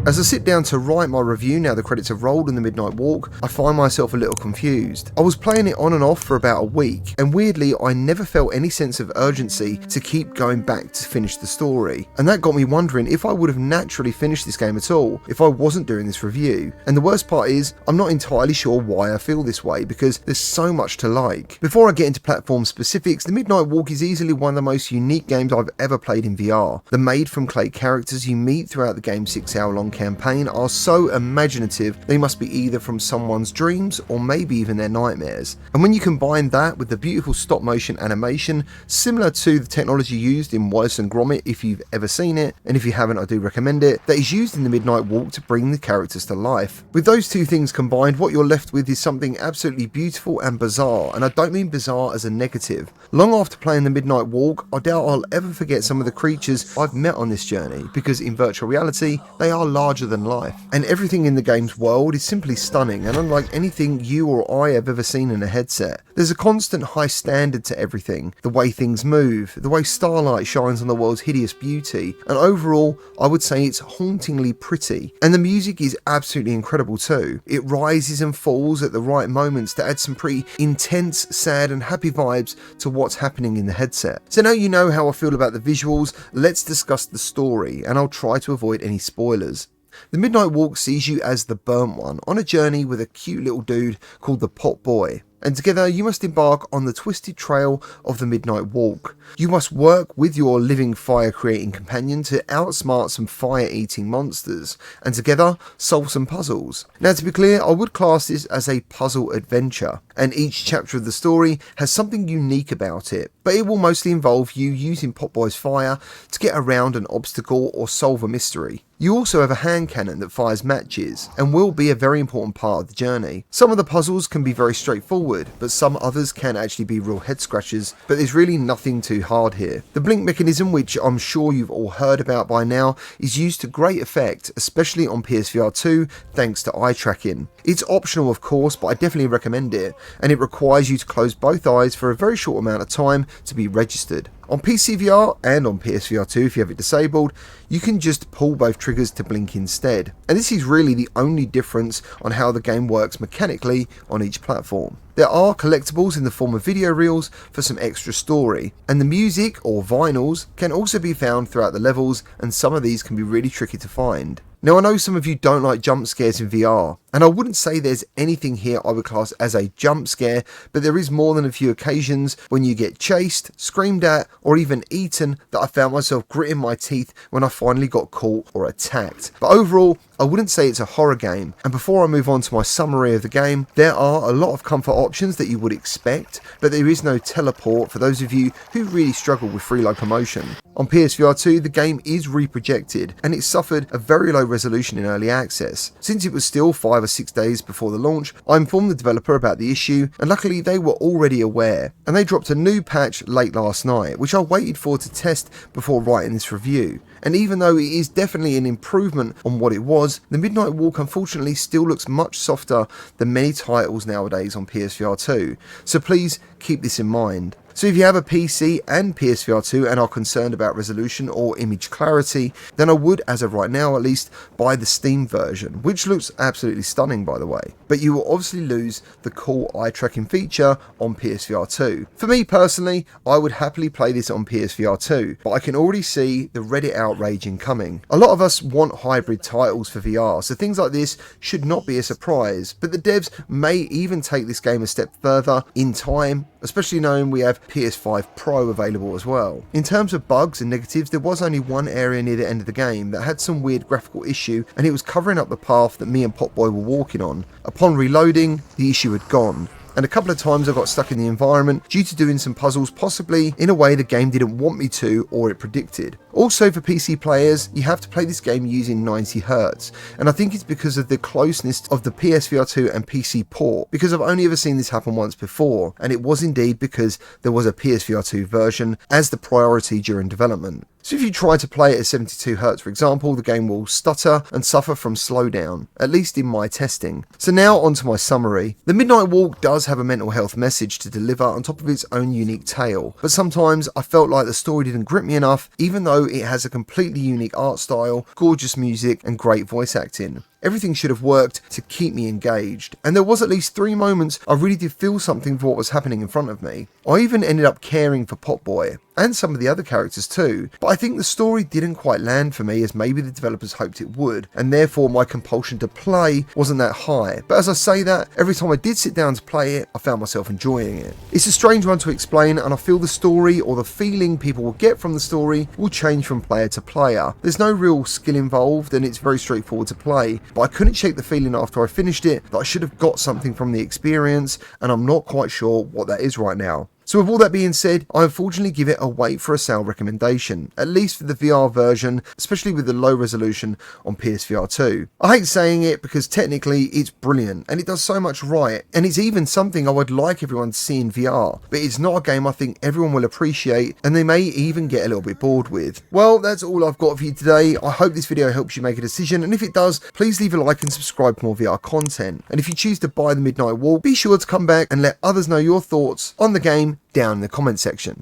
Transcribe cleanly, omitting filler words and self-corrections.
As I sit down to write my review now the credits have rolled in the Midnight Walk, I find myself a little confused. I was playing it on and off for about a week, and weirdly I never felt any sense of urgency to keep going back to finish the story, and that got me wondering if I would have naturally finished this game at all if I wasn't doing this review. And the worst part is, I'm not entirely sure why I feel this way, because there's so much to like. Before I get into platform specifics, the Midnight Walk is easily one of the most unique games I've ever played in VR. The made from clay characters you meet throughout the game's 6-hour-long campaign are so imaginative they must be either from someone's dreams or maybe even their nightmares. And when you combine that with the beautiful stop motion animation similar to the technology used in Wallace and Gromit, if you've ever seen it, and if you haven't I do recommend it, that is used in the Midnight Walk to bring the characters to life. With those two things combined, what you're left with is something absolutely beautiful and bizarre, and I don't mean bizarre as a negative. Long after playing the Midnight Walk, I doubt I'll ever forget some of the creatures I've met on this journey, because in virtual reality they are larger than life, and everything in the game's world is simply stunning and unlike anything you or I have ever seen in a headset. There's a constant high standard to everything, the way things move, the way starlight shines on the world's hideous beauty, and overall I would say it's hauntingly pretty. And the music is absolutely incredible too. It rises and falls at the right moments to add some pretty intense, sad and happy vibes to what's happening in the headset. So now you know how I feel about the visuals, let's discuss the story, and I'll try to avoid any spoilers. The Midnight Walk sees you as the burnt one on a journey with a cute little dude called the Pot Boy, and together you must embark on the twisted trail of the Midnight Walk. You must work with your living fire-creating companion to outsmart some fire-eating monsters, and together solve some puzzles. Now to be clear, I would class this as a puzzle adventure, and each chapter of the story has something unique about it, but it will mostly involve you using Pot Boy's fire to get around an obstacle or solve a mystery. You also have a hand cannon that fires matches, and will be a very important part of the journey. Some of the puzzles can be very straightforward, but some others can actually be real head scratchers, but there's really nothing too hard here. The blink mechanism, which I'm sure you've all heard about by now, is used to great effect, especially on PSVR 2 thanks to eye tracking. It's optional of course, but I definitely recommend it, and it requires you to close both eyes for a very short amount of time to be registered. On PCVR and on PSVR 2 if you have it disabled, you can just pull both triggers to blink instead. And this is really the only difference on how the game works mechanically on each platform. There are collectibles in the form of video reels for some extra story, and the music or vinyls can also be found throughout the levels, and some of these can be really tricky to find. Now I know some of you don't like jump scares in VR, and I wouldn't say there's anything here I would class as a jump scare, but there is more than a few occasions when you get chased, screamed at, or even eaten that I found myself gritting my teeth when I finally got caught or attacked. But overall, I wouldn't say it's a horror game, and before I move on to my summary of the game, there are a lot of comfort options that you would expect, but there is no teleport for those of you who really struggle with free locomotion. On PSVR 2, the game is reprojected, and it suffered a very low resolution in early access. Since it was still 5 or 6 days before the launch, I informed the developer about the issue, and luckily they were already aware, and they dropped a new patch late last night, which I waited for to test before writing this review. And even though it is definitely an improvement on what it was, the Midnight Walk unfortunately still looks much softer than many titles nowadays on PSVR 2, so please keep this in mind. So if you have a PC and PSVR 2 and are concerned about resolution or image clarity, then I would, as of right now at least, buy the Steam version, which looks absolutely stunning by the way. But you will obviously lose the cool eye tracking feature on PSVR 2. For me personally, I would happily play this on PSVR 2, but I can already see the Reddit outrage incoming. A lot of us want hybrid titles for VR, so things like this should not be a surprise, but the devs may even take this game a step further in time, especially knowing we have PS5 Pro available as well. In terms of bugs and negatives, there was only one area near the end of the game that had some weird graphical issue, and it was covering up the path that me and Potboy were walking on. Upon reloading, the issue had gone, and a couple of times I got stuck in the environment due to doing some puzzles possibly in a way the game didn't want me to or it predicted. Also for PC players, you have to play this game using 90Hz, and I think it's because of the closeness of the PSVR 2 and PC port, because I've only ever seen this happen once before, and it was indeed because there was a PSVR 2 version as the priority during development. So if you try to play it at 72Hz, for example, the game will stutter and suffer from slowdown, at least in my testing. So now onto my summary. The Midnight Walk does have a mental health message to deliver on top of its own unique tale, but sometimes I felt like the story didn't grip me enough, even though it has a completely unique art style, gorgeous music and great voice acting. Everything should have worked to keep me engaged, and there was at least 3 moments I really did feel something for what was happening in front of me. I even ended up caring for Potboy, and some of the other characters too, but I think the story didn't quite land for me as maybe the developers hoped it would, and therefore my compulsion to play wasn't that high. But as I say that, every time I did sit down to play it, I found myself enjoying it. It's a strange one to explain, and I feel the story, or the feeling people will get from the story, will change from player to player. There's no real skill involved, and it's very straightforward to play, but I couldn't shake the feeling after I finished it that I should have got something from the experience, and I'm not quite sure what that is right now. So with all that being said, I unfortunately give it a wait for a sale recommendation, at least for the VR version, especially with the low resolution on PSVR 2. I hate saying it because technically it's brilliant and it does so much right, and it's even something I would like everyone to see in VR, but it's not a game I think everyone will appreciate and they may even get a little bit bored with. Well, that's all I've got for you today. I hope this video helps you make a decision, and if it does, please leave a like and subscribe for more VR content. And if you choose to buy the Midnight Walk, be sure to come back and let others know your thoughts on the game down in the comment section.